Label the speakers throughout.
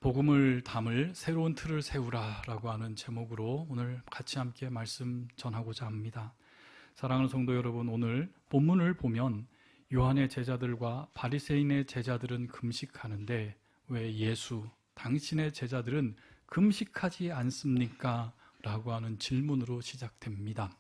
Speaker 1: 복음을 담을 새로운 틀을 세우라 라고 하는 제목으로 오늘 같이 함께 말씀 전하고자 합니다. 사랑하는 성도 여러분, 오늘 본문을 보면 요한의 제자들과 바리새인의 제자들은 금식하는데 왜 예수, 당신의 제자들은 금식하지 않습니까? 라고 하는 질문으로 시작됩니다.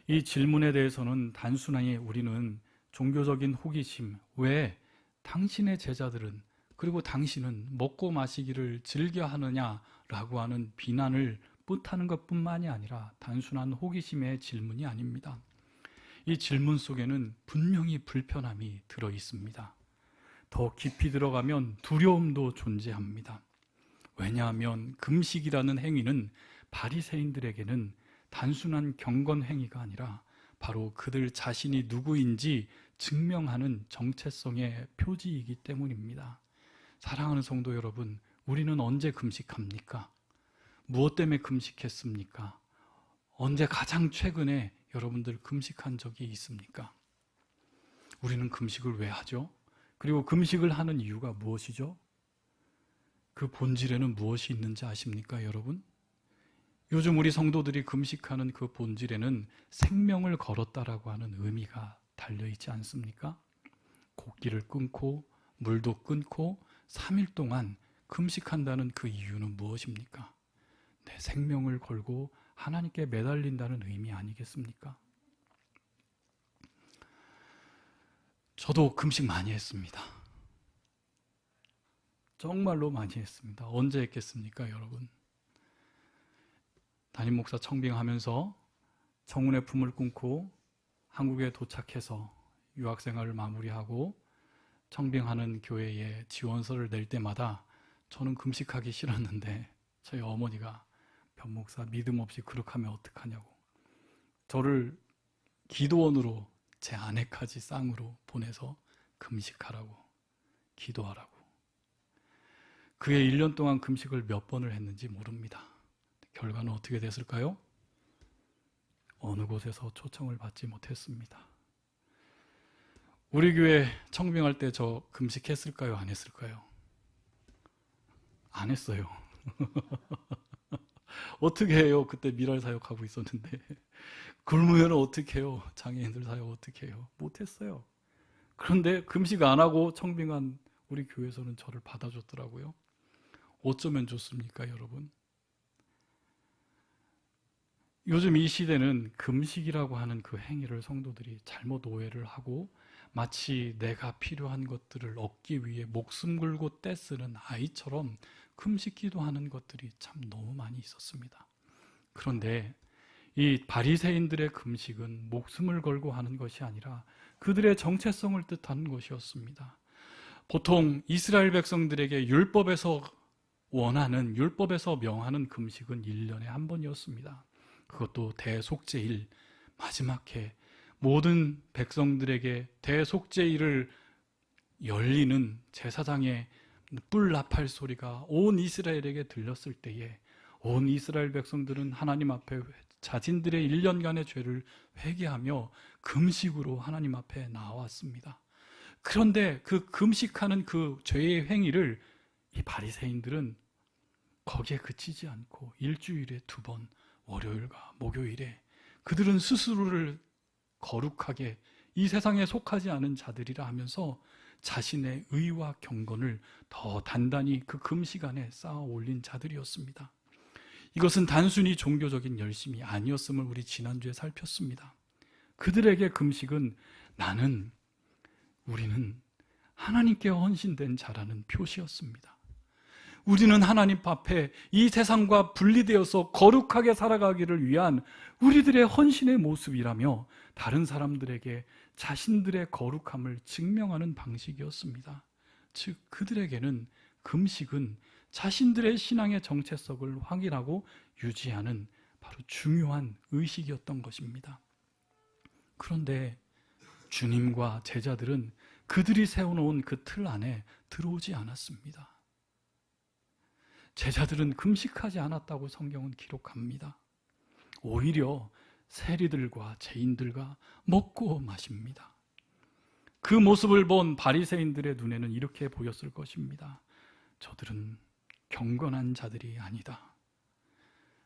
Speaker 1: 이 질문에 대해서는 단순하게 우리는 종교적인 호기심, 왜 당신의 제자들은 그리고 당신은 먹고 마시기를 즐겨 하느냐라고 하는 비난을 뜻하는 것뿐만이 아니라 단순한 호기심의 질문이 아닙니다. 이 질문 속에는 분명히 불편함이 들어 있습니다. 더 깊이 들어가면 두려움도 존재합니다. 왜냐하면 금식이라는 행위는 바리새인들에게는 단순한 경건 행위가 아니라 바로 그들 자신이 누구인지 증명하는 정체성의 표지이기 때문입니다. 사랑하는 성도 여러분, 우리는 언제 금식합니까? 무엇 때문에 금식했습니까? 언제 가장 최근에 여러분들 금식한 적이 있습니까? 우리는 금식을 왜 하죠? 그리고 금식을 하는 이유가 무엇이죠? 그 본질에는 무엇이 있는지 아십니까, 여러분? 요즘 우리 성도들이 금식하는 그 본질에는 생명을 걸었다라고 하는 의미가 달려있지 않습니까? 곡기를 끊고 물도 끊고 3일 동안 금식한다는 그 이유는 무엇입니까? 내 생명을 걸고 하나님께 매달린다는 의미 아니겠습니까? 저도 금식 많이 했습니다. 정말로 많이 했습니다. 언제 했겠습니까, 여러분? 담임 목사 청빙하면서 청운의 품을 끊고 한국에 도착해서 유학생활을 마무리하고 청빙하는 교회에 지원서를 낼 때마다 저는 금식하기 싫었는데 저희 어머니가 변 목사 믿음 없이 그렇게 하면 어떡하냐고 저를 기도원으로 제 아내까지 쌍으로 보내서 금식하라고 기도하라고. 그의 1년 동안 금식을 몇 번을 했는지 모릅니다. 결과는 어떻게 됐을까요? 어느 곳에서 초청을 받지 못했습니다. 우리 교회 청빙할 때 저 금식했을까요? 안 했을까요? 안 했어요. 어떻게 해요? 그때 미랄 사역하고 있었는데 굶으면 어떻게 해요? 장애인들 사역 어떻게 해요? 못했어요. 그런데 금식 안 하고 청빙한 우리 교회에서는 저를 받아줬더라고요. 어쩌면 좋습니까, 여러분? 요즘 이 시대는 금식이라고 하는 그 행위를 성도들이 잘못 오해를 하고 마치 내가 필요한 것들을 얻기 위해 목숨 걸고 떼쓰는 아이처럼 금식 기도하는 것들이 참 너무 많이 있었습니다. 그런데 이 바리새인들의 금식은 목숨을 걸고 하는 것이 아니라 그들의 정체성을 뜻하는 것이었습니다. 보통 이스라엘 백성들에게 율법에서 원하는, 율법에서 명하는 금식은 1년에 한 번이었습니다. 그것도 대속죄일, 마지막 해 모든 백성들에게 대속죄일을 열리는 제사장의 뿔 나팔 소리가 온 이스라엘에게 들렸을 때에 온 이스라엘 백성들은 하나님 앞에 자신들의 1년간의 죄를 회개하며 금식으로 하나님 앞에 나왔습니다. 그런데 그 금식하는 그 죄의 행위를 이 바리새인들은 거기에 그치지 않고 일주일에 2번, 월요일과 목요일에 그들은 스스로를 거룩하게 이 세상에 속하지 않은 자들이라 하면서 자신의 의와 경건을 더 단단히 그 금식 안에 쌓아 올린 자들이었습니다. 이것은 단순히 종교적인 열심이 아니었음을 우리 지난주에 살폈습니다. 그들에게 금식은 우리는 하나님께 헌신된 자라는 표시였습니다. 우리는 하나님 앞에 이 세상과 분리되어서 거룩하게 살아가기를 위한 우리들의 헌신의 모습이라며 다른 사람들에게 자신들의 거룩함을 증명하는 방식이었습니다. 즉 그들에게는 금식은 자신들의 신앙의 정체성을 확인하고 유지하는 바로 중요한 의식이었던 것입니다. 그런데 주님과 제자들은 그들이 세워놓은 그 틀 안에 들어오지 않았습니다. 제자들은 금식하지 않았다고 성경은 기록합니다. 오히려 세리들과 죄인들과 먹고 마십니다. 그 모습을 본 바리새인들의 눈에는 이렇게 보였을 것입니다. 저들은 경건한 자들이 아니다.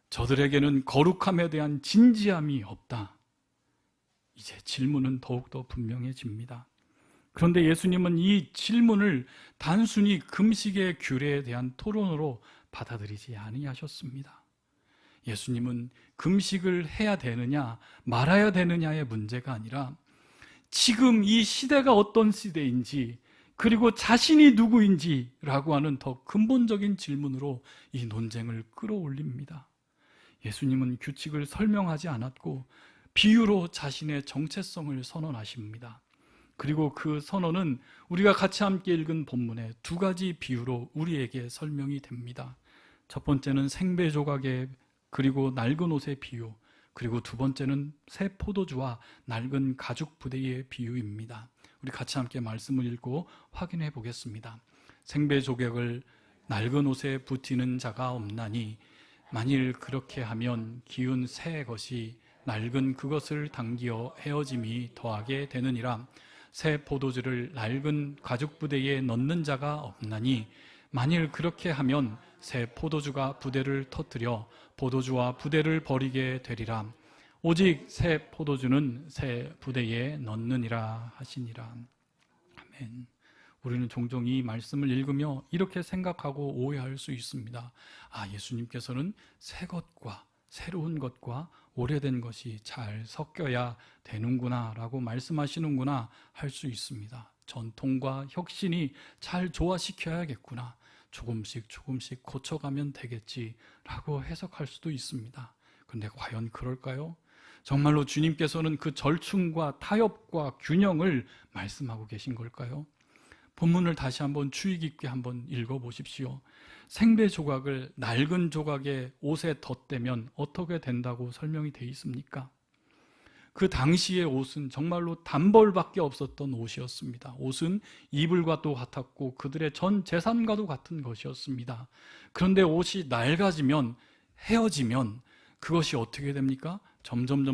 Speaker 1: 저들에게는 거룩함에 대한 진지함이 없다. 이제 질문은 더욱더 분명해집니다. 그런데 예수님은 이 질문을 단순히 금식의 규례에 대한 토론으로 받아들이지 아니하셨습니다. 예수님은 금식을 해야 되느냐 말아야 되느냐의 문제가 아니라 지금 이 시대가 어떤 시대인지 그리고 자신이 누구인지라고 하는 더 근본적인 질문으로 이 논쟁을 끌어올립니다. 예수님은 규칙을 설명하지 않았고 비유로 자신의 정체성을 선언하십니다. 그리고 그 선언은 우리가 같이 함께 읽은 본문의 두 가지 비유로 우리에게 설명이 됩니다. 첫 번째는 생배 조각의 그리고 낡은 옷의 비유, 그리고 두 번째는 새 포도주와 낡은 가죽 부대의 비유입니다. 우리 같이 함께 말씀을 읽고 확인해 보겠습니다. 생배 조각을 낡은 옷에 붙이는 자가 없나니 만일 그렇게 하면 기운 새 것이 낡은 그것을 당기어 헤어짐이 더하게 되느니라. 새 포도주를 낡은 가죽 부대에 넣는 자가 없나니 만일 그렇게 하면 새 포도주가 부대를 터뜨려 포도주와 부대를 버리게 되리라. 오직 새 포도주는 새 부대에 넣느니라 하시니라. 아멘. 우리는 종종 이 말씀을 읽으며 이렇게 생각하고 오해할 수 있습니다. 아, 예수님께서는 새 것과 새로운 것과 오래된 것이 잘 섞여야 되는구나 라고 말씀하시는구나 할 수 있습니다. 전통과 혁신이 잘 조화시켜야겠구나, 조금씩 고쳐가면 되겠지라고 해석할 수도 있습니다. 그런데 과연 그럴까요? 정말로 주님께서는 그 절충과 타협과 균형을 말씀하고 계신 걸까요? 본문을 다시 한번 주의 깊게 한번 읽어보십시오. 생배 조각을 낡은 조각의 옷에 덧대면 어떻게 된다고 설명이 되어 있습니까? 그 당시의 옷은 정말로 단벌밖에 없었던 옷이었습니다. 옷은 이불과도 같았고 그들의 전 재산과도 같은 것이었습니다. 그런데 옷이 낡아지면, 헤어지면 그것이 어떻게 됩니까? 점점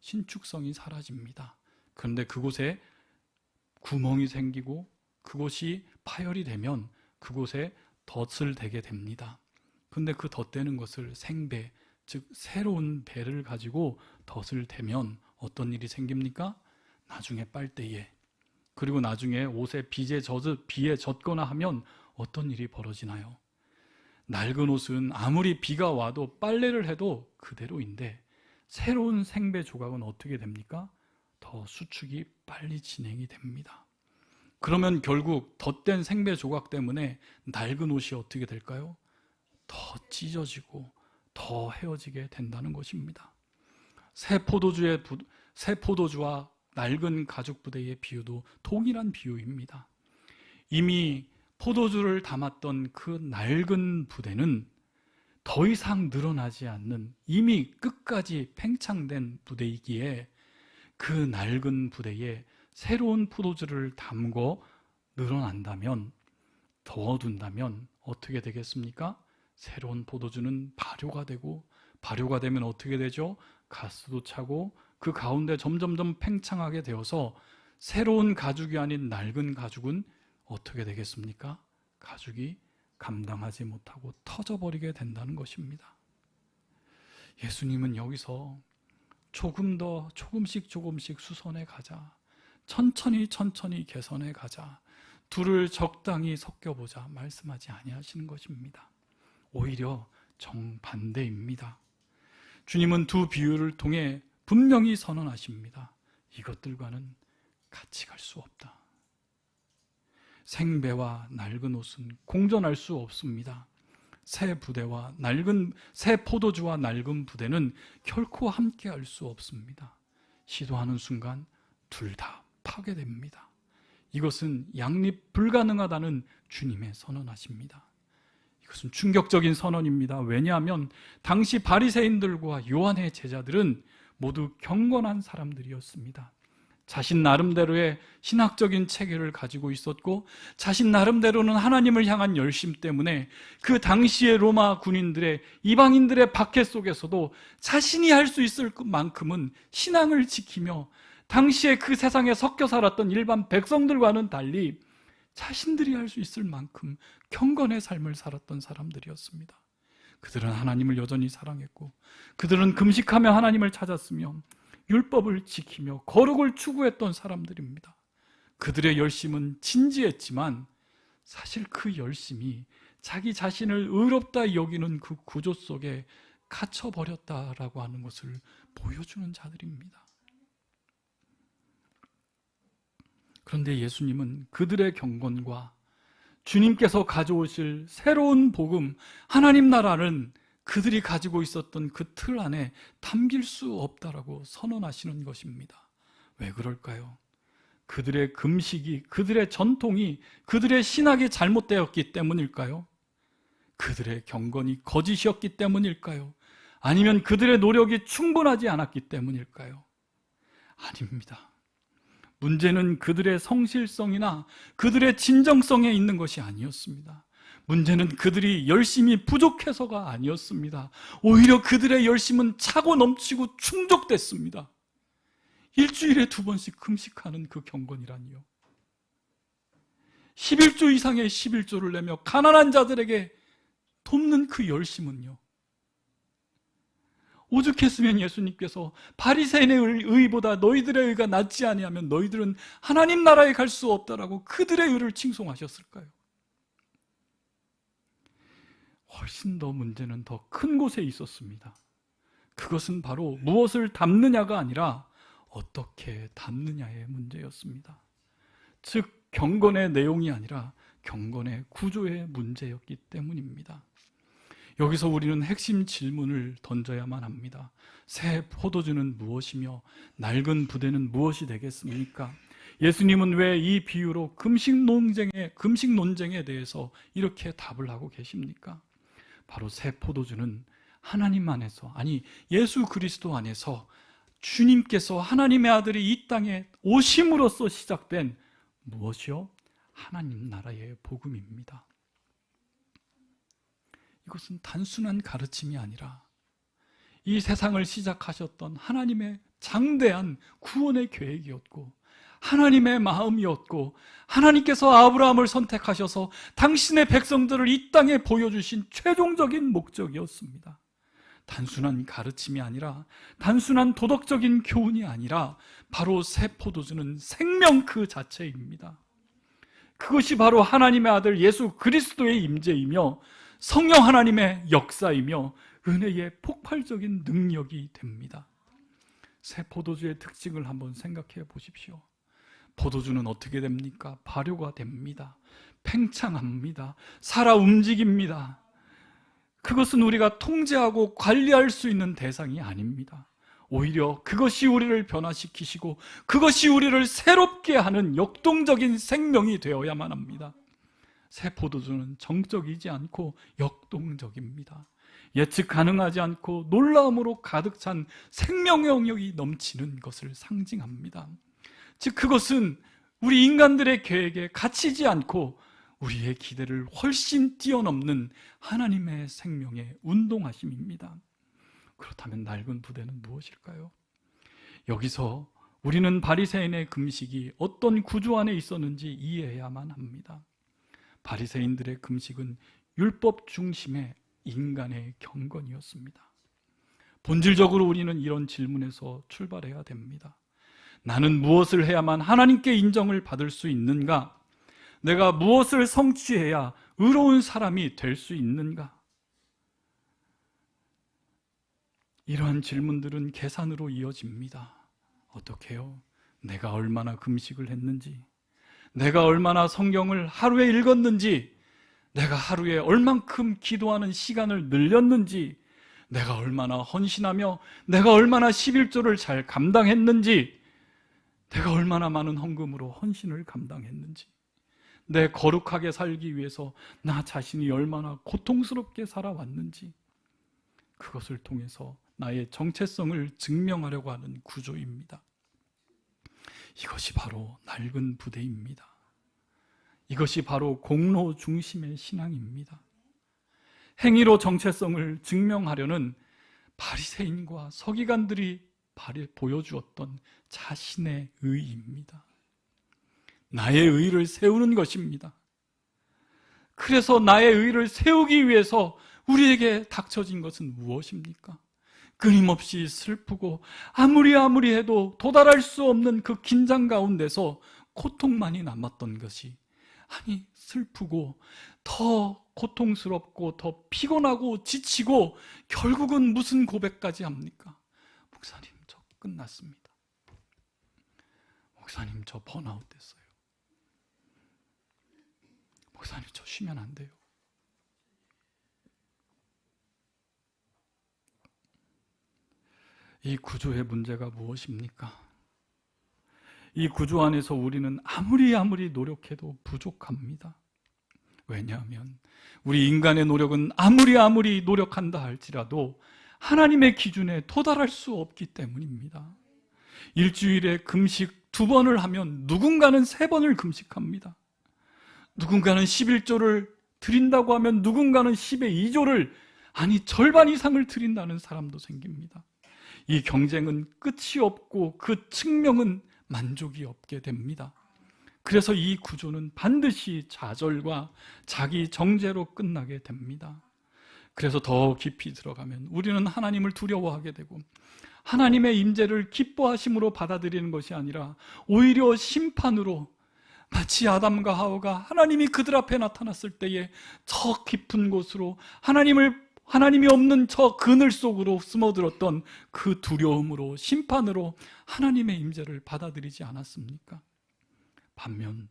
Speaker 1: 신축성이 사라집니다. 그런데 그곳에 구멍이 생기고 그곳이 파열이 되면 그곳에 덧을 대게 됩니다. 그런데 그 덧대는 것을 생배, 즉 새로운 배를 가지고 덧을 대면 어떤 일이 생깁니까? 나중에 빨대에, 그리고 나중에 옷에 비에 젖거나 하면 어떤 일이 벌어지나요? 낡은 옷은 아무리 비가 와도 빨래를 해도 그대로인데 새로운 생배 조각은 어떻게 됩니까? 더 수축이 빨리 진행이 됩니다. 그러면 결국 덧댄 생배 조각 때문에 낡은 옷이 어떻게 될까요? 더 찢어지고 더 헤어지게 된다는 것입니다. 새 포도주와 낡은 가죽 부대의 비유도 동일한 비유입니다. 이미 포도주를 담았던 그 낡은 부대는 더 이상 늘어나지 않는 이미 끝까지 팽창된 부대이기에 그 낡은 부대에 새로운 포도주를 담고 늘어난다면, 넣어둔다면 어떻게 되겠습니까? 새로운 포도주는 발효가 되고, 발효가 되면 어떻게 되죠? 가스도 차고 그 가운데 점점 팽창하게 되어서 새로운 가죽이 아닌 낡은 가죽은 어떻게 되겠습니까? 가죽이 감당하지 못하고 터져버리게 된다는 것입니다. 예수님은 여기서 조금 더 조금씩 수선해 가자, 천천히 개선해 가자, 둘을 적당히 섞여보자 말씀하지 아니하시는 것입니다. 오히려 정반대입니다. 주님은 두 비유를 통해 분명히 선언하십니다. 이것들과는 같이 갈 수 없다. 생배와 낡은 옷은 공존할 수 없습니다. 새 포도주와 낡은 부대는 결코 함께 할 수 없습니다. 시도하는 순간 둘 다 파괴됩니다. 이것은 양립 불가능하다는 주님의 선언하십니다. 이것은 충격적인 선언입니다. 왜냐하면 당시 바리새인들과 요한의 제자들은 모두 경건한 사람들이었습니다. 자신 나름대로의 신학적인 체계를 가지고 있었고 자신 나름대로는 하나님을 향한 열심 때문에 그 당시의 로마 군인들의, 이방인들의 박해 속에서도 자신이 할 수 있을 만큼은 신앙을 지키며 당시에 그 세상에 섞여 살았던 일반 백성들과는 달리 자신들이 할 수 있을 만큼 경건의 삶을 살았던 사람들이었습니다. 그들은 하나님을 여전히 사랑했고, 그들은 금식하며 하나님을 찾았으며 율법을 지키며 거룩을 추구했던 사람들입니다. 그들의 열심은 진지했지만 사실 그 열심이 자기 자신을 의롭다 여기는 그 구조 속에 갇혀버렸다라고 하는 것을 보여주는 자들입니다. 그런데 예수님은 그들의 경건과 주님께서 가져오실 새로운 복음, 하나님 나라는 그들이 가지고 있었던 그 틀 안에 담길 수 없다라고 선언하시는 것입니다. 왜 그럴까요? 그들의 금식이, 그들의 전통이, 그들의 신학이 잘못되었기 때문일까요? 그들의 경건이 거짓이었기 때문일까요? 아니면 그들의 노력이 충분하지 않았기 때문일까요? 아닙니다. 문제는 그들의 성실성이나 그들의 진정성에 있는 것이 아니었습니다. 문제는 그들이 열심히 부족해서가 아니었습니다. 오히려 그들의 열심은 차고 넘치고 충족됐습니다. 일주일에 2번씩 금식하는 그 경건이라니요. 11조 이상의 11조를 내며 가난한 자들에게 돕는 그 열심은요. 오죽했으면 예수님께서 바리새인의 의보다 너희들의 의가 낫지 아니하면 너희들은 하나님 나라에 갈 수 없다라고 그들의 의를 칭송하셨을까요? 훨씬 더 문제는 더 큰 곳에 있었습니다. 그것은 바로 무엇을 담느냐가 아니라 어떻게 담느냐의 문제였습니다. 즉 경건의 내용이 아니라 경건의 구조의 문제였기 때문입니다. 여기서 우리는 핵심 질문을 던져야만 합니다. 새 포도주는 무엇이며 낡은 부대는 무엇이 되겠습니까? 예수님은 왜 이 비유로 금식 논쟁에 대해서 이렇게 답을 하고 계십니까? 바로 새 포도주는 하나님 안에서, 아니 예수 그리스도 안에서 주님께서 하나님의 아들이 이 땅에 오심으로써 시작된 무엇이요? 하나님 나라의 복음입니다. 이것은 단순한 가르침이 아니라 이 세상을 시작하셨던 하나님의 장대한 구원의 계획이었고 하나님의 마음이었고 하나님께서 아브라함을 선택하셔서 당신의 백성들을 이 땅에 보여주신 최종적인 목적이었습니다. 단순한 가르침이 아니라 단순한 도덕적인 교훈이 아니라 바로 새 포도주는 생명 그 자체입니다. 그것이 바로 하나님의 아들 예수 그리스도의 임재이며 성령 하나님의 역사이며 은혜의 폭발적인 능력이 됩니다. 새 포도주의 특징을 한번 생각해 보십시오. 포도주는 어떻게 됩니까? 발효가 됩니다. 팽창합니다. 살아 움직입니다. 그것은 우리가 통제하고 관리할 수 있는 대상이 아닙니다. 오히려 그것이 우리를 변화시키시고 그것이 우리를 새롭게 하는 역동적인 생명이 되어야만 합니다. 새 포도주는 정적이지 않고 역동적입니다. 예측 가능하지 않고 놀라움으로 가득 찬 생명의 영역이 넘치는 것을 상징합니다. 즉 그것은 우리 인간들의 계획에 갇히지 않고 우리의 기대를 훨씬 뛰어넘는 하나님의 생명의 운동하심입니다. 그렇다면 낡은 부대는 무엇일까요? 여기서 우리는 바리새인의 금식이 어떤 구조 안에 있었는지 이해해야만 합니다. 바리새인들의 금식은 율법 중심의 인간의 경건이었습니다. 본질적으로 우리는 이런 질문에서 출발해야 됩니다. 나는 무엇을 해야만 하나님께 인정을 받을 수 있는가? 내가 무엇을 성취해야 의로운 사람이 될 수 있는가? 이러한 질문들은 계산으로 이어집니다. 어떻게요? 내가 얼마나 금식을 했는지, 내가 얼마나 성경을 하루에 읽었는지, 내가 하루에 얼만큼 기도하는 시간을 늘렸는지, 내가 얼마나 헌신하며 내가 얼마나 11조를 잘 감당했는지, 내가 얼마나 많은 헌금으로 헌신을 감당했는지, 내 거룩하게 살기 위해서 나 자신이 얼마나 고통스럽게 살아왔는지, 그것을 통해서 나의 정체성을 증명하려고 하는 구조입니다. 이것이 바로 낡은 부대입니다. 이것이 바로 공로 중심의 신앙입니다. 행위로 정체성을 증명하려는 바리새인과 서기관들이 보여주었던 자신의 의의입니다. 나의 의를 세우는 것입니다. 그래서 나의 의를 세우기 위해서 우리에게 닥쳐진 것은 무엇입니까? 끊임없이 슬프고 아무리 해도 도달할 수 없는 그 긴장 가운데서 고통만이 남았던 것이, 아니 슬프고 더 고통스럽고 더 피곤하고 지치고 결국은 무슨 고백까지 합니까? 목사님, 저 끝났습니다. 목사님, 저 번아웃 됐어요. 목사님, 저 쉬면 안 돼요. 이 구조의 문제가 무엇입니까? 이 구조 안에서 우리는 아무리 노력해도 부족합니다. 왜냐하면 우리 인간의 노력은 아무리 노력한다 할지라도 하나님의 기준에 도달할 수 없기 때문입니다. 일주일에 금식 2번을 하면 누군가는 3번을 금식합니다. 누군가는 11조를 드린다고 하면 누군가는 10의 2조를, 아니 절반 이상을 드린다는 사람도 생깁니다. 이 경쟁은 끝이 없고 그 측명은 만족이 없게 됩니다. 그래서 이 구조는 반드시 좌절과 자기 정죄로 끝나게 됩니다. 그래서 더 깊이 들어가면 우리는 하나님을 두려워하게 되고 하나님의 임재를 기뻐하심으로 받아들이는 것이 아니라 오히려 심판으로, 마치 아담과 하와가 하나님이 그들 앞에 나타났을 때에 저 깊은 곳으로 하나님이 없는 저 그늘 속으로 숨어들었던 그 두려움으로, 심판으로 하나님의 임재를 받아들이지 않았습니까? 반면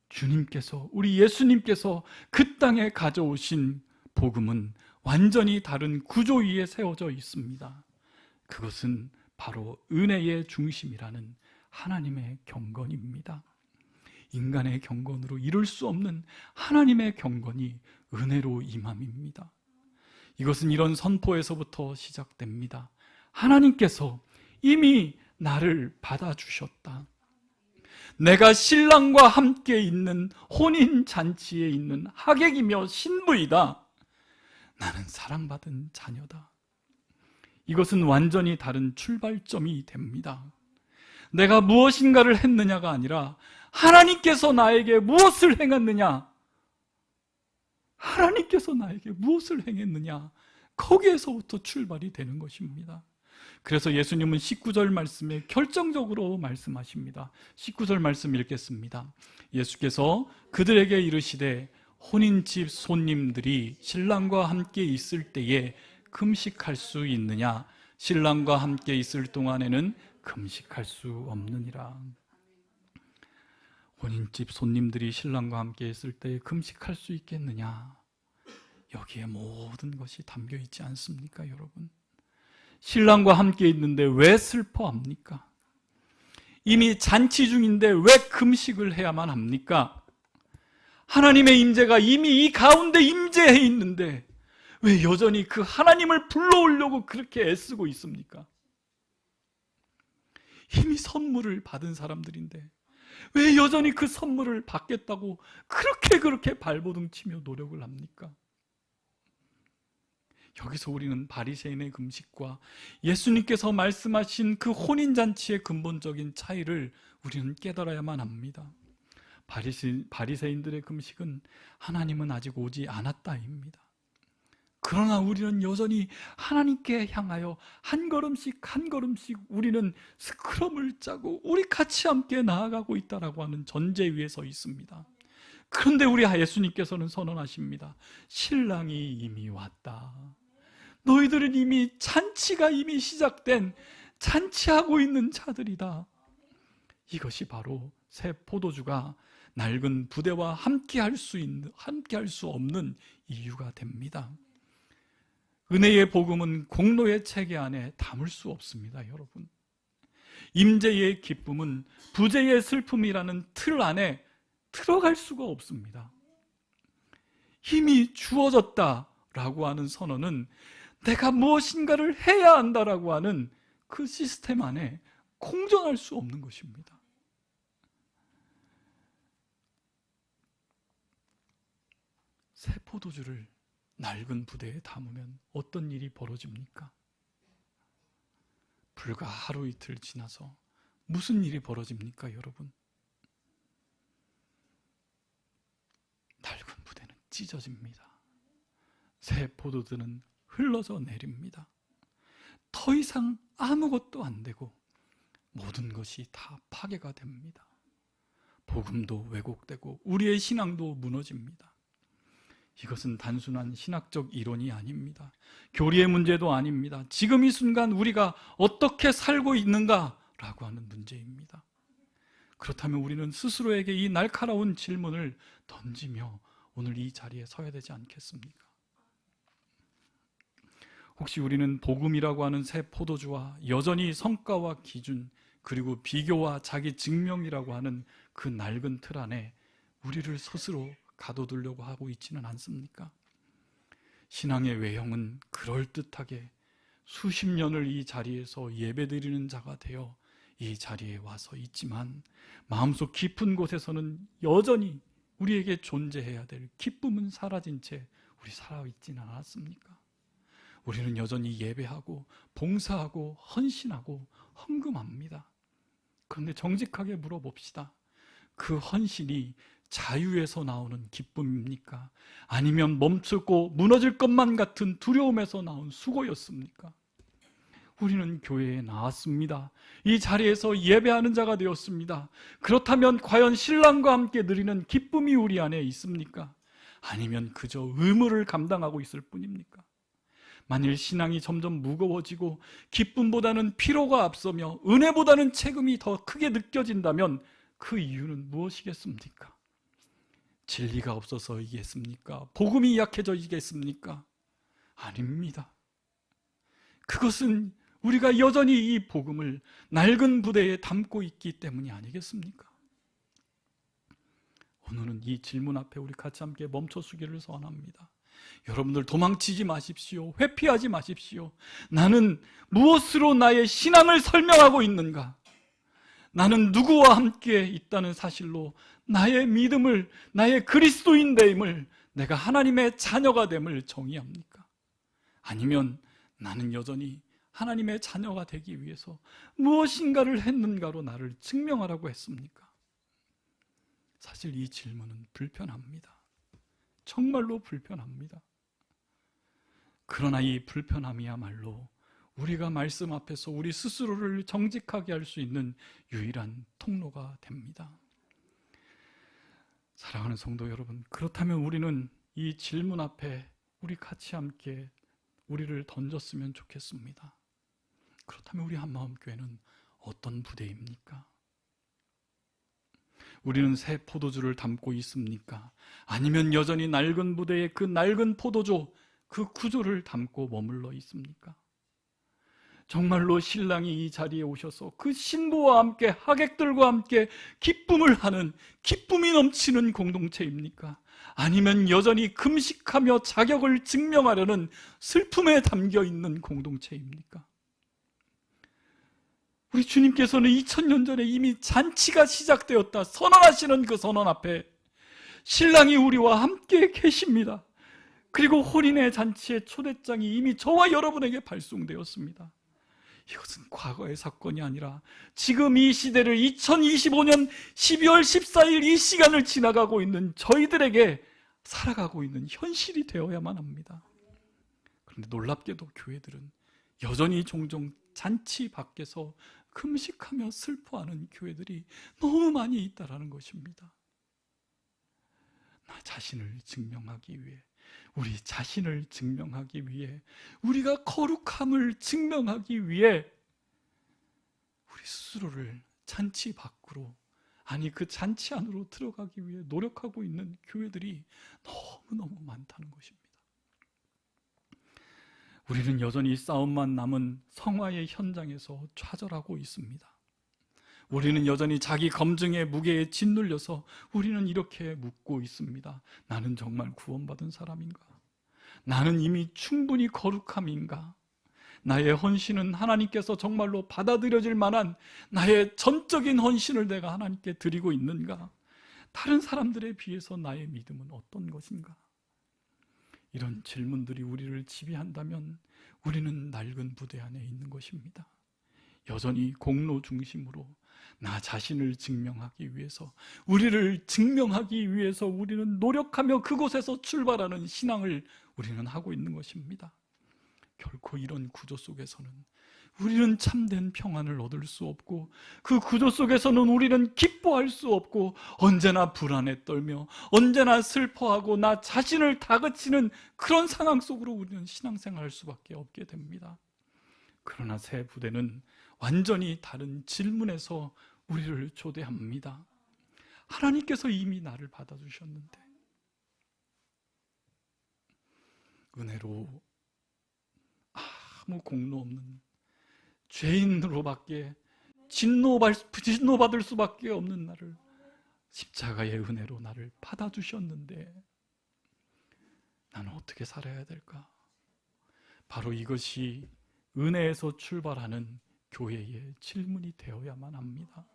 Speaker 1: 주님께서, 우리 예수님께서 그 땅에 가져오신 복음은 완전히 다른 구조 위에 세워져 있습니다. 그것은 바로 은혜의 중심이라는 하나님의 경건입니다. 인간의 경건으로 이룰 수 없는 하나님의 경건이 은혜로 임함입니다. 이것은 이런 선포에서부터 시작됩니다. 하나님께서 이미 나를 받아주셨다. 내가 신랑과 함께 있는 혼인잔치에 있는 하객이며 신부이다. 나는 사랑받은 자녀다. 이것은 완전히 다른 출발점이 됩니다. 내가 무엇인가를 했느냐가 아니라 하나님께서 나에게 무엇을 행했느냐, 하나님께서 나에게 무엇을 행했느냐, 거기에서부터 출발이 되는 것입니다. 그래서 예수님은 19절 말씀에 결정적으로 말씀하십니다. 19절 말씀 읽겠습니다. 예수께서 그들에게 이르시되 혼인집 손님들이 신랑과 함께 있을 때에 금식할 수 있느냐? 신랑과 함께 있을 동안에는 금식할 수 없느니라. 혼인집 손님들이 신랑과 함께 있을 때에 금식할 수 있겠느냐? 여기에 모든 것이 담겨 있지 않습니까, 여러분? 신랑과 함께 있는데 왜 슬퍼합니까? 이미 잔치 중인데 왜 금식을 해야만 합니까? 하나님의 임재가 이미 이 가운데 임재해 있는데 왜 여전히 그 하나님을 불러오려고 그렇게 애쓰고 있습니까? 이미 선물을 받은 사람들인데 왜 여전히 그 선물을 받겠다고 그렇게 발버둥치며 노력을 합니까? 여기서 우리는 바리새인의 금식과 예수님께서 말씀하신 그 혼인잔치의 근본적인 차이를 우리는 깨달아야만 합니다. 바리새인들의 금식은 하나님은 아직 오지 않았다입니다. 그러나 우리는 여전히 하나님께 향하여 한 걸음씩 우리는 스크럼을 짜고 우리 같이 함께 나아가고 있다라고 하는 전제 위에 서 있습니다. 그런데 우리 예수님께서는 선언하십니다. 신랑이 이미 왔다. 너희들은 이미 잔치가 이미 시작된, 잔치하고 있는 자들이다. 이것이 바로 새 포도주가 낡은 부대와 함께할 수 없는 이유가 됩니다. 은혜의 복음은 공로의 체계 안에 담을 수 없습니다, 여러분. 임재의 기쁨은 부재의 슬픔이라는 틀 안에 들어갈 수가 없습니다. 이미 주어졌다라고 하는 선언은 내가 무엇인가를 해야 한다라고 하는 그 시스템 안에 공존할 수 없는 것입니다. 새 포도주를 낡은 부대에 담으면 어떤 일이 벌어집니까? 불과 하루 이틀 지나서 무슨 일이 벌어집니까, 여러분? 찢어집니다. 새 포도주는 흘러져 내립니다. 더 이상 아무것도 안 되고 모든 것이 다 파괴가 됩니다. 복음도 왜곡되고 우리의 신앙도 무너집니다. 이것은 단순한 신학적 이론이 아닙니다. 교리의 문제도 아닙니다. 지금 이 순간 우리가 어떻게 살고 있는가라고 하는 문제입니다. 그렇다면 우리는 스스로에게 이 날카로운 질문을 던지며 오늘 이 자리에 서야 되지 않겠습니까? 혹시 우리는 복음이라고 하는 새 포도주와 여전히 성과와 기준, 그리고 비교와 자기 증명이라고 하는 그 낡은 틀 안에 우리를 스스로 가둬두려고 하고 있지는 않습니까? 신앙의 외형은 그럴듯하게 수십 년을 이 자리에서 예배드리는 자가 되어 이 자리에 와서 있지만 마음속 깊은 곳에서는 여전히 우리에게 존재해야 될 기쁨은 사라진 채 우리 살아있지는 않았습니까? 우리는 여전히 예배하고 봉사하고 헌신하고 헌금합니다. 그런데 정직하게 물어봅시다. 그 헌신이 자유에서 나오는 기쁨입니까? 아니면 멈추고 무너질 것만 같은 두려움에서 나온 수고였습니까? 우리는 교회에 나왔습니다. 이 자리에서 예배하는 자가 되었습니다. 그렇다면 과연 신랑과 함께 누리는 기쁨이 우리 안에 있습니까? 아니면 그저 의무를 감당하고 있을 뿐입니까? 만일 신앙이 점점 무거워지고 기쁨보다는 피로가 앞서며 은혜보다는 책임이 더 크게 느껴진다면 그 이유는 무엇이겠습니까? 진리가 없어서이겠습니까? 복음이 약해져이겠습니까? 아닙니다. 그것은 우리가 여전히 이 복음을 낡은 부대에 담고 있기 때문이 아니겠습니까? 오늘은 이 질문 앞에 우리 같이 함께 멈춰서기를 소원합니다. 여러분들 도망치지 마십시오. 회피하지 마십시오. 나는 무엇으로 나의 신앙을 설명하고 있는가? 나는 누구와 함께 있다는 사실로 나의 믿음을, 나의 그리스도인 됨을, 내가 하나님의 자녀가 됨을 정의합니까? 아니면 나는 여전히 하나님의 자녀가 되기 위해서 무엇인가를 했는가로 나를 증명하라고 했습니까? 사실 이 질문은 불편합니다. 정말로 불편합니다. 그러나 이 불편함이야말로 우리가 말씀 앞에서 우리 스스로를 정직하게 할 수 있는 유일한 통로가 됩니다. 사랑하는 성도 여러분, 그렇다면 우리는 이 질문 앞에 우리 같이 함께 우리를 던졌으면 좋겠습니다. 그렇다면 우리 한마음교회는 어떤 부대입니까? 우리는 새 포도주를 담고 있습니까? 아니면 여전히 낡은 부대의 그 낡은 포도주, 그 구조를 담고 머물러 있습니까? 정말로 신랑이 이 자리에 오셔서 그 신부와 함께 하객들과 함께 기쁨을 하는 기쁨이 넘치는 공동체입니까? 아니면 여전히 금식하며 자격을 증명하려는 슬픔에 담겨 있는 공동체입니까? 우리 주님께서는 2000년 전에 이미 잔치가 시작되었다 선언하시는 그 선언 앞에 신랑이 우리와 함께 계십니다. 그리고 혼인의 잔치의 초대장이 이미 저와 여러분에게 발송되었습니다. 이것은 과거의 사건이 아니라 지금 이 시대를 2025년 12월 14일 이 시간을 지나가고 있는 저희들에게 살아가고 있는 현실이 되어야만 합니다. 그런데 놀랍게도 교회들은 여전히 종종 잔치 밖에서 금식하며 슬퍼하는 교회들이 너무 많이 있다라는 것입니다. 나 자신을 증명하기 위해, 우리 자신을 증명하기 위해, 우리가 거룩함을 증명하기 위해 우리 스스로를 잔치 밖으로, 아니 그 잔치 안으로 들어가기 위해 노력하고 있는 교회들이 너무너무 많다는 것입니다. 우리는 여전히 싸움만 남은 성화의 현장에서 좌절하고 있습니다. 우리는 여전히 자기 검증의 무게에 짓눌려서 우리는 이렇게 묻고 있습니다. 나는 정말 구원받은 사람인가? 나는 이미 충분히 거룩함인가? 나의 헌신은 하나님께서 정말로 받아들여질 만한 나의 전적인 헌신을 내가 하나님께 드리고 있는가? 다른 사람들에 비해서 나의 믿음은 어떤 것인가? 이런 질문들이 우리를 지배한다면 우리는 낡은 부대 안에 있는 것입니다. 여전히 공로 중심으로 나 자신을 증명하기 위해서, 우리를 증명하기 위해서 우리는 노력하며 그곳에서 출발하는 신앙을 우리는 하고 있는 것입니다. 결코 이런 구조 속에서는 우리는 참된 평안을 얻을 수 없고, 그 구조 속에서는 우리는 기뻐할 수 없고, 언제나 불안에 떨며 언제나 슬퍼하고 나 자신을 다그치는 그런 상황 속으로 우리는 신앙생활할 수밖에 없게 됩니다. 그러나 새 부대는 완전히 다른 질문에서 우리를 초대합니다. 하나님께서 이미 나를 받아주셨는데, 은혜로 아무 공로 없는 죄인으로밖에 진노받을 수밖에 없는 나를 십자가의 은혜로 나를 받아주셨는데 나는 어떻게 살아야 될까? 바로 이것이 은혜에서 출발하는 교회의 질문이 되어야만 합니다.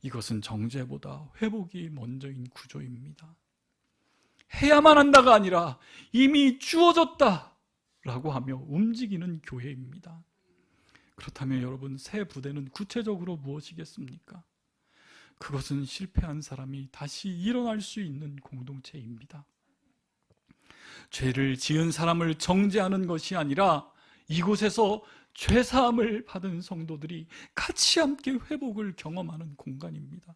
Speaker 1: 이것은 정죄보다 회복이 먼저인 구조입니다. 해야만 한다가 아니라 이미 주어졌다라고 하며 움직이는 교회입니다. 그렇다면 여러분, 새 부대는 구체적으로 무엇이겠습니까? 그것은 실패한 사람이 다시 일어날 수 있는 공동체입니다. 죄를 지은 사람을 정죄하는 것이 아니라 이곳에서 죄사함을 받은 성도들이 같이 함께 회복을 경험하는 공간입니다.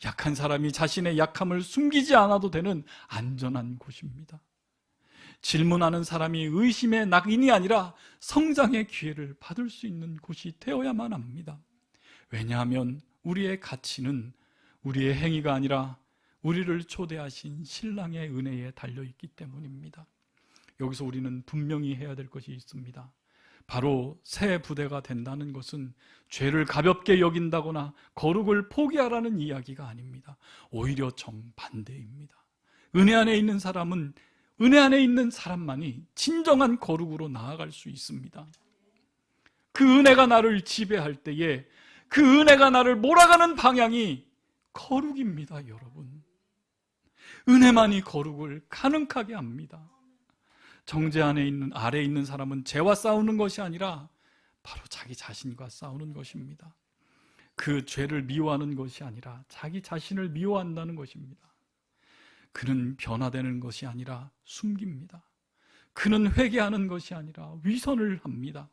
Speaker 1: 약한 사람이 자신의 약함을 숨기지 않아도 되는 안전한 곳입니다. 질문하는 사람이 의심의 낙인이 아니라 성장의 기회를 받을 수 있는 곳이 되어야만 합니다. 왜냐하면 우리의 가치는 우리의 행위가 아니라 우리를 초대하신 신랑의 은혜에 달려있기 때문입니다. 여기서 우리는 분명히 해야 될 것이 있습니다. 바로 새 부대가 된다는 것은 죄를 가볍게 여긴다거나 거룩을 포기하라는 이야기가 아닙니다. 오히려 정반대입니다. 은혜 안에 있는 사람은, 은혜 안에 있는 사람만이 진정한 거룩으로 나아갈 수 있습니다. 그 은혜가 나를 지배할 때에 그 은혜가 나를 몰아가는 방향이 거룩입니다, 여러분. 은혜만이 거룩을 가능하게 합니다. 정죄 아래에 있는 사람은 죄와 싸우는 것이 아니라 바로 자기 자신과 싸우는 것입니다. 그 죄를 미워하는 것이 아니라 자기 자신을 미워한다는 것입니다. 그는 변화되는 것이 아니라 숨깁니다. 그는 회개하는 것이 아니라 위선을 합니다.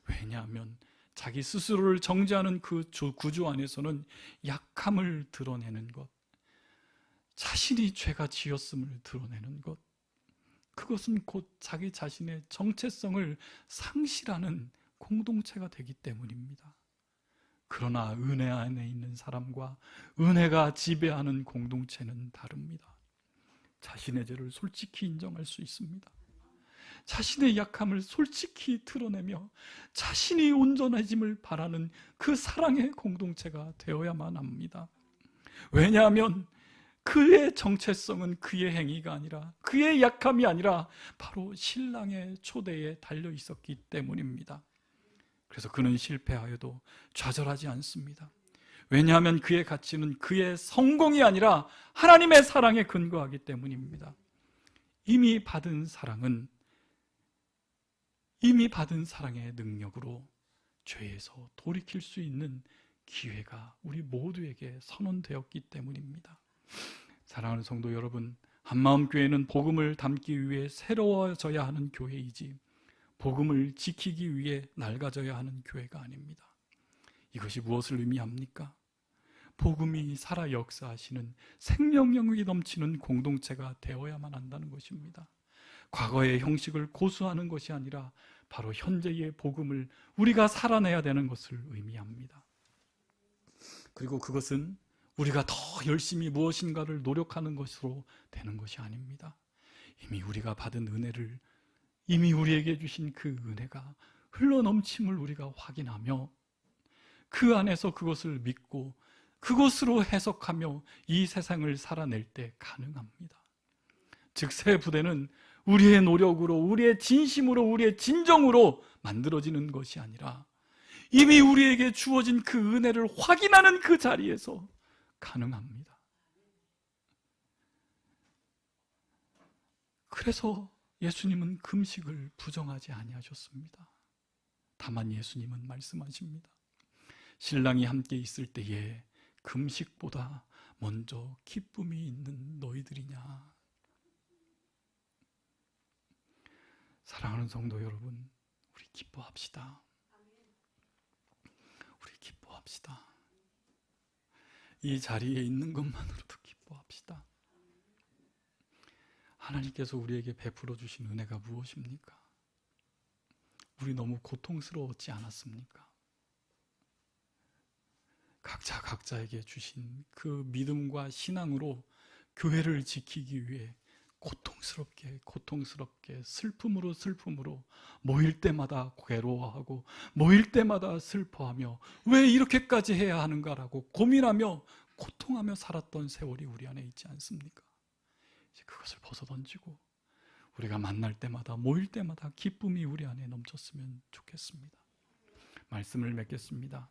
Speaker 1: 왜냐하면 자기 스스로를 정죄하는 그 구조 안에서는 약함을 드러내는 것, 자신이 죄가 지었음을 드러내는 것, 그것은 곧 자기 자신의 정체성을 상실하는 공동체가 되기 때문입니다. 그러나 은혜 안에 있는 사람과 은혜가 지배하는 공동체는 다릅니다. 자신의 죄를 솔직히 인정할 수 있습니다. 자신의 약함을 솔직히 드러내며 자신이 온전해짐을 바라는 그 사랑의 공동체가 되어야만 합니다. 왜냐하면 그의 정체성은 그의 행위가 아니라, 그의 약함이 아니라 바로 신랑의 초대에 달려 있었기 때문입니다. 그래서 그는 실패하여도 좌절하지 않습니다. 왜냐하면 그의 가치는 그의 성공이 아니라 하나님의 사랑에 근거하기 때문입니다. 이미 받은 사랑의 능력으로 죄에서 돌이킬 수 있는 기회가 우리 모두에게 선언되었기 때문입니다. 사랑하는 성도 여러분, 한마음교회는 복음을 담기 위해 새로워져야 하는 교회이지 복음을 지키기 위해 낡아져야 하는 교회가 아닙니다. 이것이 무엇을 의미합니까? 복음이 살아 역사하시는 생명력이 넘치는 공동체가 되어야만 한다는 것입니다. 과거의 형식을 고수하는 것이 아니라 바로 현재의 복음을 우리가 살아내야 되는 것을 의미합니다. 그리고 그것은 우리가 더 열심히 무엇인가를 노력하는 것으로 되는 것이 아닙니다. 이미 우리가 받은 은혜를, 이미 우리에게 주신 그 은혜가 흘러넘침을 우리가 확인하며 그 안에서 그것을 믿고 그것으로 해석하며 이 세상을 살아낼 때 가능합니다. 즉, 새 부대는 우리의 노력으로, 우리의 진심으로, 우리의 진정으로 만들어지는 것이 아니라 이미 우리에게 주어진 그 은혜를 확인하는 그 자리에서 가능합니다. 그래서 예수님은 금식을 부정하지 아니하셨습니다. 다만 예수님은 말씀하십니다. 신랑이 함께 있을 때에 금식보다 먼저 기쁨이 있는 너희들이냐. 사랑하는 성도 여러분, 우리 기뻐합시다. 우리 기뻐합시다. 이 자리에 있는 것만으로도 기뻐합시다. 하나님께서 우리에게 베풀어 주신 은혜가 무엇입니까? 우리 너무 고통스러웠지 않았습니까? 각자 각자에게 주신 그 믿음과 신앙으로 교회를 지키기 위해 고통스럽게 슬픔으로 모일 때마다 괴로워하고 모일 때마다 슬퍼하며 왜 이렇게까지 해야 하는가라고 고민하며 고통하며 살았던 세월이 우리 안에 있지 않습니까? 이제 그것을 벗어던지고 우리가 만날 때마다 모일 때마다 기쁨이 우리 안에 넘쳤으면 좋겠습니다. 말씀을 맺겠습니다.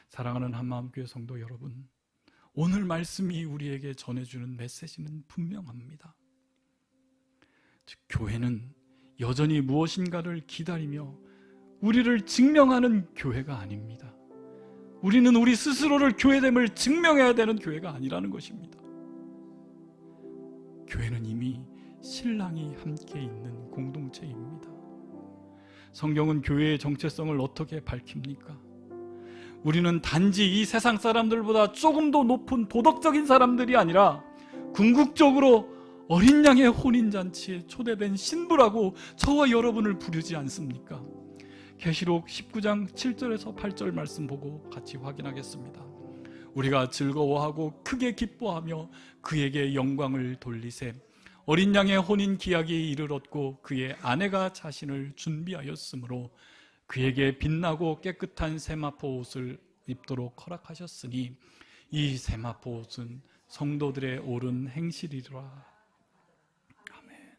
Speaker 1: 사랑하는 한마음교회 성도 여러분, 오늘 말씀이 우리에게 전해주는 메시지는 분명합니다. 즉, 교회는 여전히 무엇인가를 기다리며 우리를 증명하는 교회가 아닙니다. 우리는 우리 스스로를 교회됨을 증명해야 되는 교회가 아니라는 것입니다. 교회는 이미 신랑이 함께 있는 공동체입니다. 성경은 교회의 정체성을 어떻게 밝힙니까? 우리는 단지 이 세상 사람들보다 조금 더 높은 도덕적인 사람들이 아니라 궁극적으로 어린 양의 혼인잔치에 초대된 신부라고 저와 여러분을 부르지 않습니까? 계시록 19장 7절에서 8절 말씀 보고 같이 확인하겠습니다. 우리가 즐거워하고 크게 기뻐하며 그에게 영광을 돌리세. 어린 양의 혼인 기약이 이르렀고 그의 아내가 자신을 준비하였으므로 그에게 빛나고 깨끗한 세마포 옷을 입도록 허락하셨으니 이 세마포 옷은 성도들의 옳은 행실이라. 아멘.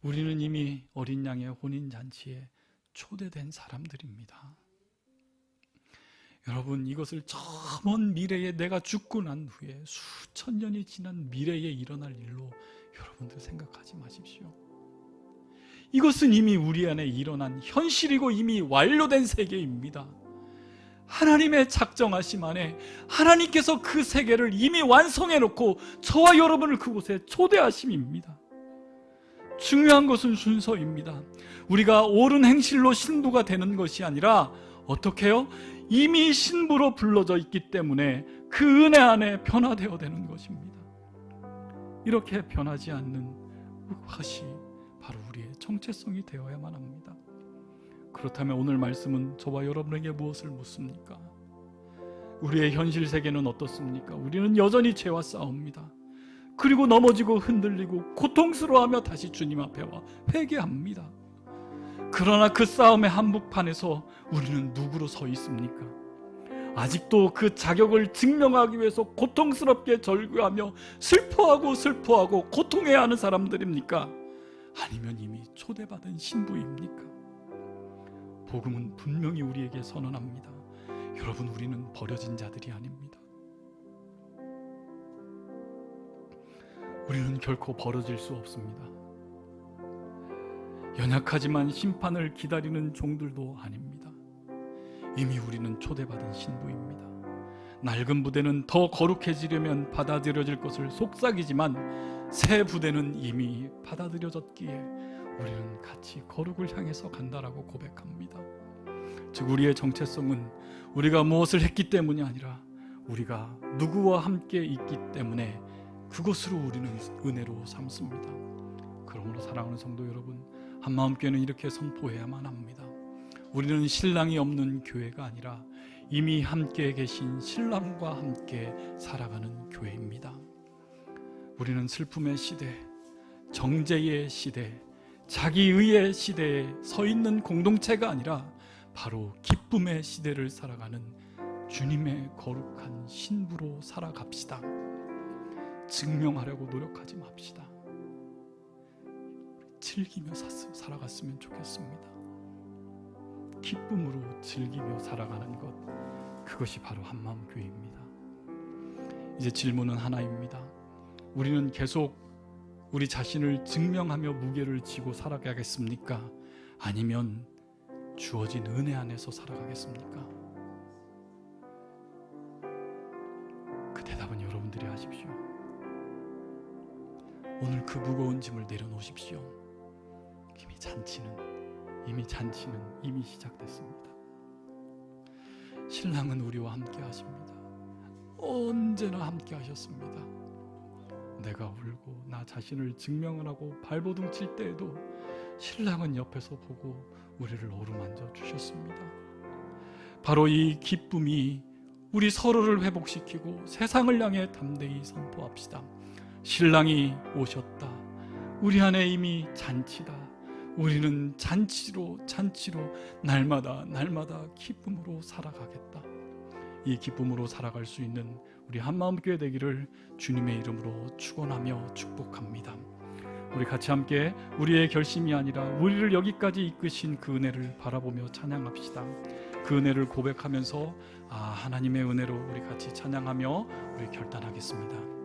Speaker 1: 우리는 이미 어린 양의 혼인 잔치에 초대된 사람들입니다. 여러분, 이것을 저 먼 미래에 내가 죽고 난 후에 수천 년이 지난 미래에 일어날 일로 여러분들 생각하지 마십시오. 이것은 이미 우리 안에 일어난 현실이고 이미 완료된 세계입니다. 하나님의 작정하심 안에 하나님께서 그 세계를 이미 완성해 놓고 저와 여러분을 그곳에 초대하심입니다. 중요한 것은 순서입니다. 우리가 옳은 행실로 신부가 되는 것이 아니라 어떻게 해요? 이미 신부로 불러져 있기 때문에 그 은혜 안에 변화되어야 되는 것입니다. 이렇게 변하지 않는 것이 바로 우리의 정체성이 되어야만 합니다. 그렇다면 오늘 말씀은 저와 여러분에게 무엇을 묻습니까? 우리의 현실 세계는 어떻습니까? 우리는 여전히 죄와 싸웁니다. 그리고 넘어지고 흔들리고 고통스러워하며 다시 주님 앞에 와 회개합니다. 그러나 그 싸움의 한복판에서 우리는 누구로 서 있습니까? 아직도 그 자격을 증명하기 위해서 고통스럽게 절규하며 슬퍼하고 고통해야 하는 사람들입니까? 아니면 이미 초대받은 신부입니까? 복음은 분명히 우리에게 선언합니다. 여러분, 우리는 버려진 자들이 아닙니다. 우리는 결코 버려질 수 없습니다. 연약하지만 심판을 기다리는 종들도 아닙니다. 이미 우리는 초대받은 신부입니다. 낡은 부대는 더 거룩해지려면 받아들여질 것을 속삭이지만 새 부대는 이미 받아들여졌기에 우리는 같이 거룩을 향해서 간다라고 고백합니다. 즉, 우리의 정체성은 우리가 무엇을 했기 때문이 아니라 우리가 누구와 함께 있기 때문에 그것으로 우리는 은혜로 삼습니다. 그러므로 사랑하는 성도 여러분, 한마음교회는 이렇게 선포해야만 합니다. 우리는 신랑이 없는 교회가 아니라 이미 함께 계신 신랑과 함께 살아가는 교회입니다. 우리는 슬픔의 시대, 정죄의 시대, 자기의의 시대에 서 있는 공동체가 아니라 바로 기쁨의 시대를 살아가는 주님의 거룩한 신부로 살아갑시다. 증명하려고 노력하지 맙시다. 즐기며 살아갔으면 좋겠습니다. 기쁨으로 즐기며 살아가는 것, 그것이 바로 한마음교회입니다. 이제 질문은 하나입니다. 우리는 계속 우리 자신을 증명하며 무게를 지고 살아가겠습니까? 아니면 주어진 은혜 안에서 살아가겠습니까? 그 대답은 여러분들이 하십시오. 오늘 그 무거운 짐을 내려놓으십시오. 잔치는 이미 시작됐습니다. 신랑은 우리와 함께 하십니다. 언제나 함께 하셨습니다. 내가 울고 나 자신을 증명을 하고 발버둥 칠 때에도 신랑은 옆에서 보고 우리를 어루만져 주셨습니다. 바로 이 기쁨이 우리 서로를 회복시키고 세상을 향해 담대히 선포합시다. 신랑이 오셨다. 우리 안에 이미 잔치다. 우리는 잔치로 날마다 기쁨으로 살아가겠다. 이 기쁨으로 살아갈 수 있는 우리 한마음교회 되기를 주님의 이름으로 축원하며 축복합니다. 우리 같이 함께 우리의 결심이 아니라 우리를 여기까지 이끄신 그 은혜를 바라보며 찬양합시다. 그 은혜를 고백하면서 하나님의 은혜로 우리 같이 찬양하며 우리 결단하겠습니다.